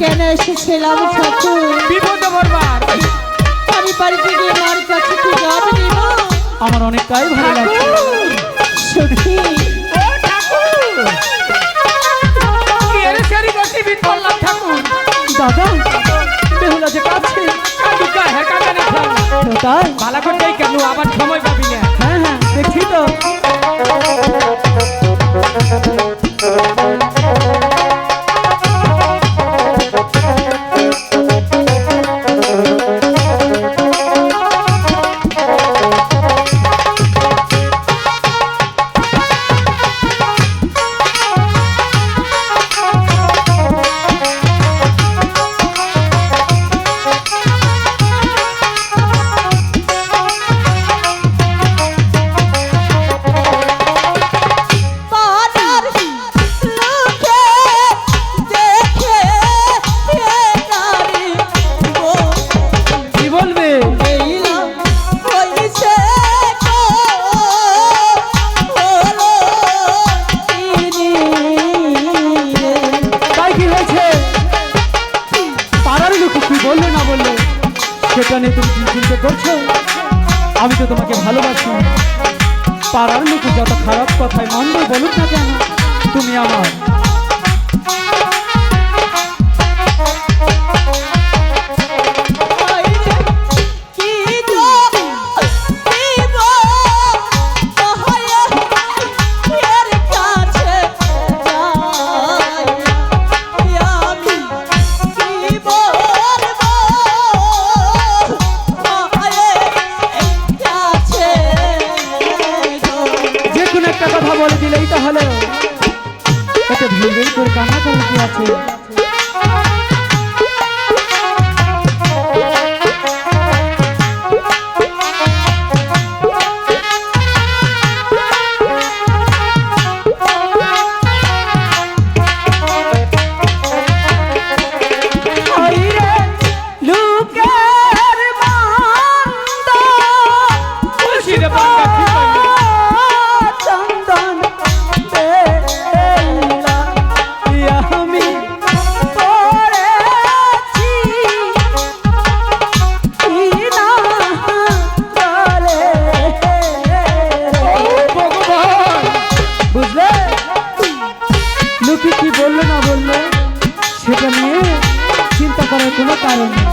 কেন এসেছিলাম ঠাকুর? বিপদে পড়বার। আমি বাড়িতে গিয়ে মার কাছে কি জব দেব? আমার অনেকটাই ভালো লাগছে। সখী ও ঠাকুর, কি এর সারি বসে বিট করলাম ঠাকুর। দাদা বেহুলা যে কাছে কাঁদুকা হ্যাঁ কাঁদানে খেলা। তাই ভালো করে যাই কেন আবার সময় পাবি না। হ্যাঁ হ্যাঁ দেখছি তো। পাড়ার লোকে দেখে এ নারী গো কি বলবে? এইলাম হইছে গো হলো ইনি রে। তাই কি হয়েছে? পাড়ার লোক কি বললে না বললে সেটা নিয়ে তুমি চিন্তা করছো? আমি তো তোমাকে ভালোবাসি। পাড়ার লোক যত খারাপ কথায় মন্দ বলুক না কেন, তুমি আমার। কি গো দিব কহয়ে এর কাছে যাই আমি কি বলবো কহয়ে কাছে গো। যে কোনো একটা কথা বলে দিলেই তাহলে এত ভিড় ভিড় করে কান্না করে কি আছে? হইরে লোকের মন্দ খুশিরে বান্দা কি কইলি? চন্দন বেলা আমি পড়েছি কি না বলে ভগবান, বুঝলে লোকে কি বললো না বললো সেটা নিয়ে চিন্তা করার কোনো কারণ নেই।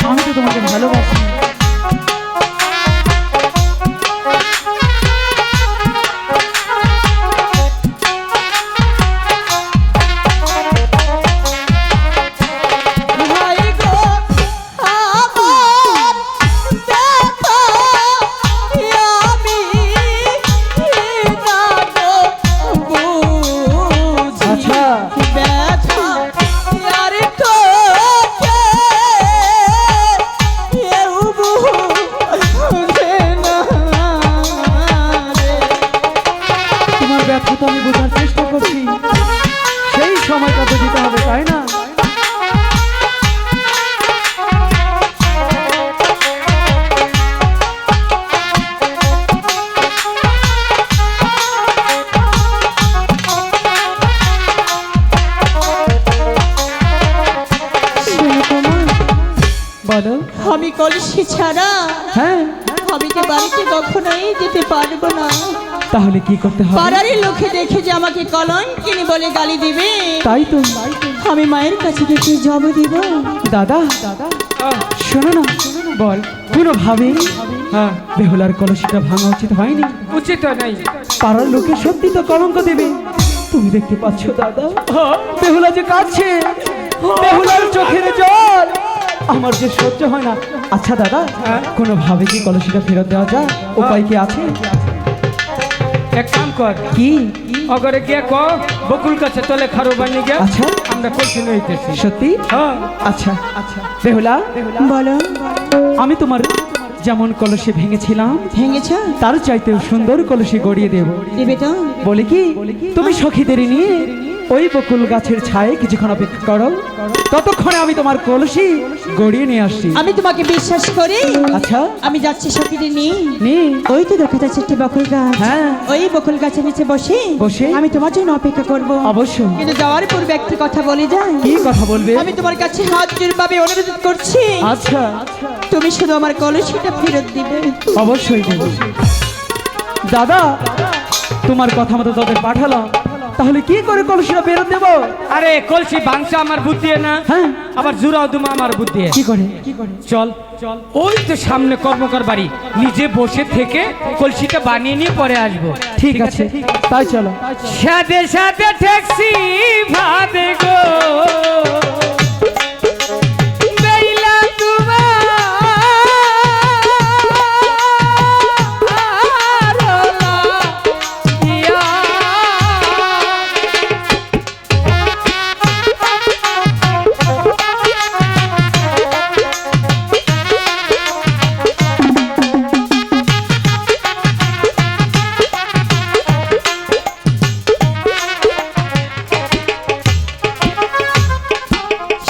আমি তো তোমাকে ভালোবাসি। ভাই গো আমার দেখো আমি না গো বুঝি আচ্ছা। ব্যথা আর তোকে কেউ বুঝে না রে। তোমার ব্যথা তো আমি বোঝার চেষ্টা করছি, সেই সময়টা তো দিতে হবে তাই না? শোনো তোমার, বলো। আমি কলসি ছাড়া হ্যাঁ আমি যে বাড়িতে কখনোই যেতে পারবো না। তাহলে কি করতে হবে? পাড়ারই লোকে দেখে যে আমাকে কলঙ্কিনী বলে গালি দিবে, তাই তো। আমি মায়ের কাছে দেখে জব দিব। দাদা শোনো না, বল কোনোভাবে হ্যাঁ বেহুলার কলসিটা ভাঙা উচিত হয়নি। উচিত নাই। পাড়ার লোকে সত্যি তো কলঙ্ক দেবে। তুমি দেখতে পাচ্ছ দাদা, বেহুলা যে কাঁদছে, বেহুলার চোখের জল আমার যে সহ্য হয় না। আচ্ছা দাদা, কোনোভাবে কি কলসিটা ফেরত দেওয়া যায়? উপায় কি আছে? এক কাম কর, কি? অগরে গিয়ে ক বকুল কাছে তলে খারো বানিয়ে গে, আচ্ছা আমরা কলসি নইতেছি। সত্যি? হ্যাঁ আচ্ছা বেহুলা, বলো, আমি তোমার যেমন কলসি ভেঙেছিলাম ভেঙেছ? তার চাইতেও সুন্দর কলসি গড়িয়ে দেব। দেবে তো? বলে কি তুমি সখীদের নিয়ে ওই বকুল গাছের ছায়ে কিছুক্ষণ অপেক্ষা করো, ততক্ষণে আমি তোমার কলসি গড়িয়ে নিয়ে আসছি। আমি তোমাকে বিশ্বাস করি। আচ্ছা আমি যাচ্ছি সখীরে নিয়ে। নে। ওই তো দেখা যাচ্ছে একটি বকুল গাছ। হ্যাঁ। ওই বকুল গাছের নিচে বসে বসে? আমি তোমার জন্য অপেক্ষা করব। অবশ্যই। কিন্তু যাওয়ার পূর্বে একটি কথা বলে যাই। কি কথা বলবে? আমি তোমার কাছে হাত জোড়ভাবে অনুরোধ করছি, আচ্ছা তুমি শুধু আমার কলসিটা ফেরত দিবে। অবশ্যই দেব। দাদা তোমার কথা মতো তোদের পাঠালাম, তাহলে কি করে কলসিটা ফেরত দেবো? আরে কলসি ভাঙছে আমার বুদ্ধি না, হ্যাঁ আবার জুরাও দুমা আমার বুদ্ধি। কি করে? চল চল, ওই তো সামনে কর্মকার বাড়ি, নিজে বসে থেকে কলসিটা বানিয়ে নিয়ে পরে আসবো। ঠিক আছে তাই চলো। সাথে সাথে ট্যাক্সি ভাদে গো বেইলা তোমার ইয়া।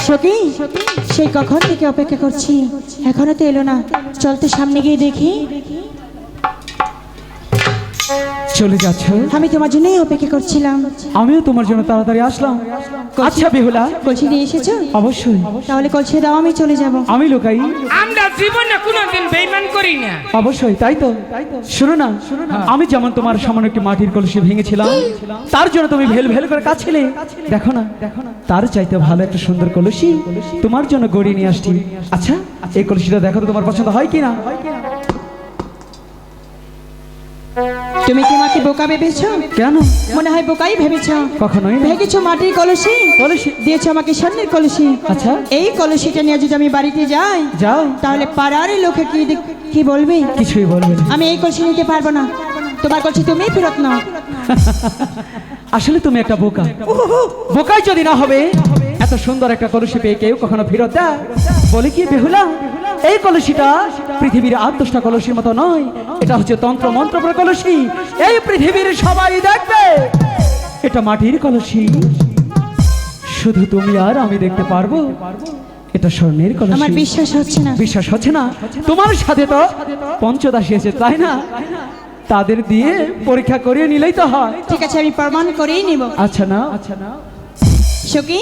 সখী, সেই কখন থেকে অপেক্ষা করছি, এখনো তো এলো না। চল তো সামনে গিয়ে দেখি। চলে যাচ্ছ? আমি তোমার জন্যই অপেক্ষা করছিলাম। আমিও তোমার জন্য তাড়াতাড়ি আসলাম। আচ্ছা বেহুলা, কলসি নিয়ে এসেছো? অবশ্যই। তাহলে কলসি দাও, আমি চলে যাব। আমি লুকাই? আমরা জীবনে কোনোদিন বেইমান করি না। অবশ্যই তাই তো। শোনো না, আমি যেমন তোমার সামান্য একটি মাটির কলসি ভেঙেছিলাম, তার জন্য তুমি ভেল ভেল করে কাঁদছিলে। দেখো না, তার চাইতে ভালো একটা সুন্দর কলসি তোমার জন্য গড়িয়ে নিয়ে আসছি। আচ্ছা এই কলসিটা দেখো তো তোমার পছন্দ হয় কিনা। তুমি কি আমাকে বোকা ভেবেছো? কেন? মনে হয় বোকাই ভেবেছো। কখনোই না। ভেঙেছো মাটির কলসি, কলসি দিয়েছো আমাকে স্বর্ণের কলসি। আচ্ছা এই কলসিটা নিয়ে যদি আমি বাড়িতে যাই, যাও, তাহলে পাড়ার লোকে কি বলবে? কিছুই বলবে না। আমি এই কলসি নিতে পারবো না। তোমার কলসি তুমি ফেরত নাও। আসলে তুমি একটা বোকা। বোকাই যদি না হবে, এত সুন্দর একটা কলসি পেয়ে কেউ কখনো ফেরত দেয়? বলে কি বেহুলা, এই কলসিটা পৃথিবীর 8-10টা কলসির মতো নয়, এটা হচ্ছে তন্ত্র মন্ত্র কলসি। এই পৃথিবীর সবাই দেখবে এটা মাটির কলসি, শুধু তুমি আর আমি দেখতে পারবো এটা স্বর্ণের কলসি। আমার বিশ্বাস হচ্ছে না। বিশ্বাস হচ্ছে না? তোমার সাথে তো পঞ্চদাসী আছে তাই না? তাদের দিয়ে পরীক্ষা করিয়ে নিলেই তো হয়। ঠিক আছে, আমি প্রমাণ করেই নিব। আচ্ছা না, সখী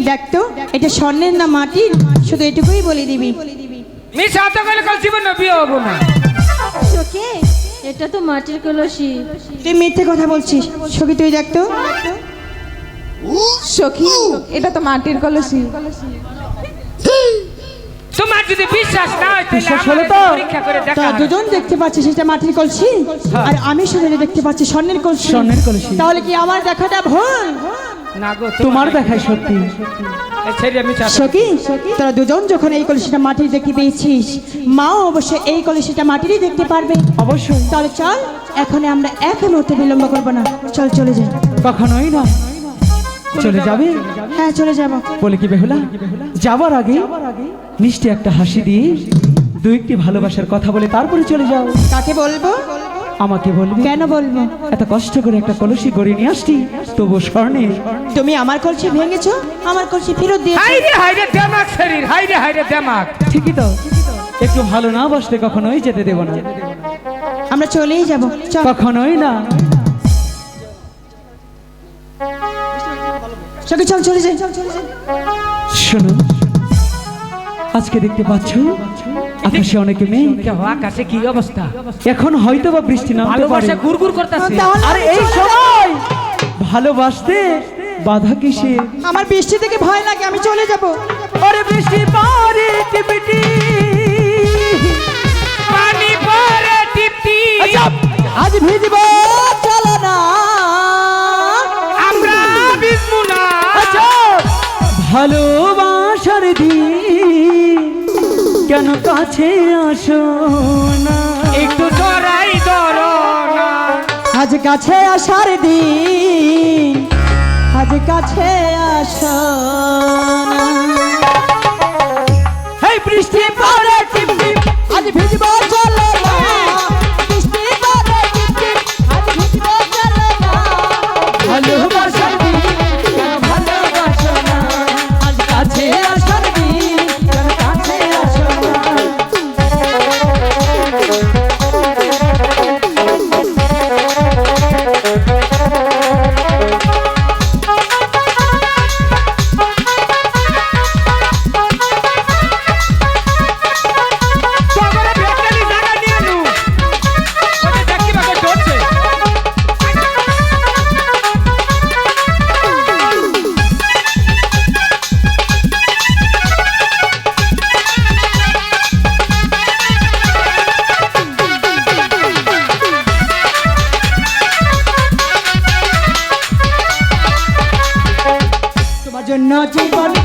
দেখ তো, এটা স্বর্ণের না মাটির, শুধু এটুকুই বলে দিবি। মিশা তো গেলে কাল জীবনে বিয়ে হবো না। সখী, এটা তো মাটির কলসি। তুই মিথ্যে কথা বলছিস। সখী তুই দেখ তো। সখী, এটা তো মাটির কলসি। তোমার যদি বিশ্বাস না হয় তাহলে বিশ্বাস আমাকে হলো তো? পরীক্ষা করে তা দেখা। দুজন দেখতে পাচ্ছিস সেটা মাটির কলসি, আর আমি শুধু দেখতে পাচ্ছি স্বর্ণের কলসি। স্বর্ণের কলসি। তাহলে কি আমার দেখাটা ভুল? না গো, তোমার দেখাই সত্যি। ছেড়ে আমি চাচ্ছি। সখী, তোরা দুজন যখন এই কলসিটা মাটির দেখতে পেয়েছিস, মাও অবশ্যই এই কলসিটা মাটিরই দেখতে পারবে। অবশ্যই। তাহলে চল, এখন আমরা এক মুহূর্তে বিলম্ব করবো না, চল চলে যাই। কখনোই না। চলে যাবে? হ্যাঁ চলে যাব। বলে কি বেহুলা, যাবার আগে মিষ্টি একটা হাসি দিয়ে দু একটি ভালোবাসার কথা বলে তারপরে চলে যাও। কাকে বলবো? আমাকে বলবি? কেন বলবো? এত কষ্ট করে একটা কলসি গড়িয়ে নিয়ে আসছি, তবু স্বর্ণের। তুমি আমার কলসি ভেঙেছো, আমার কলসি ফেরত দিয়েছো। হাইরে হাইরে দেমাক শরীর, হাইরে হাইরে দেমাক। ঠিকই তো, একটু ভালো না বসলে কখনোই যেতে দেব না। আমরা চলেই যাব, চল। কখনোই না। সখী চল চলে যাই। শোনো, আজকে দেখতে পাচ্ছ আকাশে অনেক মেঘ। আকাশে কি অবস্থা? এখন হয়তো বা বৃষ্টি নামতে পারে। ভালোবাসা গুড়গুড় করতেছে। তাহলে আর এই সময় ভালোবাসতে বাধা কিসে? আমার বৃষ্টি থেকে ভয় লাগে, আমি চলে যাব। আরে বৃষ্টি পারে টিপিটি, পানি পড়ে টিপটি, আজ ভিজব চলো না, আমরা ভিজবো না। ভালোবাসার দিন কেন কাছে আসো না, একটু জড়াই ধরো না। আজ কাছে আসার দিন, আজ কাছে আসো না। এই বৃষ্টি পড়ে টিপ টিপ, আজ ভিজব চলো না, বৃষ্টি পড়ে টিপ টিপ, আজ ভিজব চলো না। ভালোবাসার দিন কেন জীবন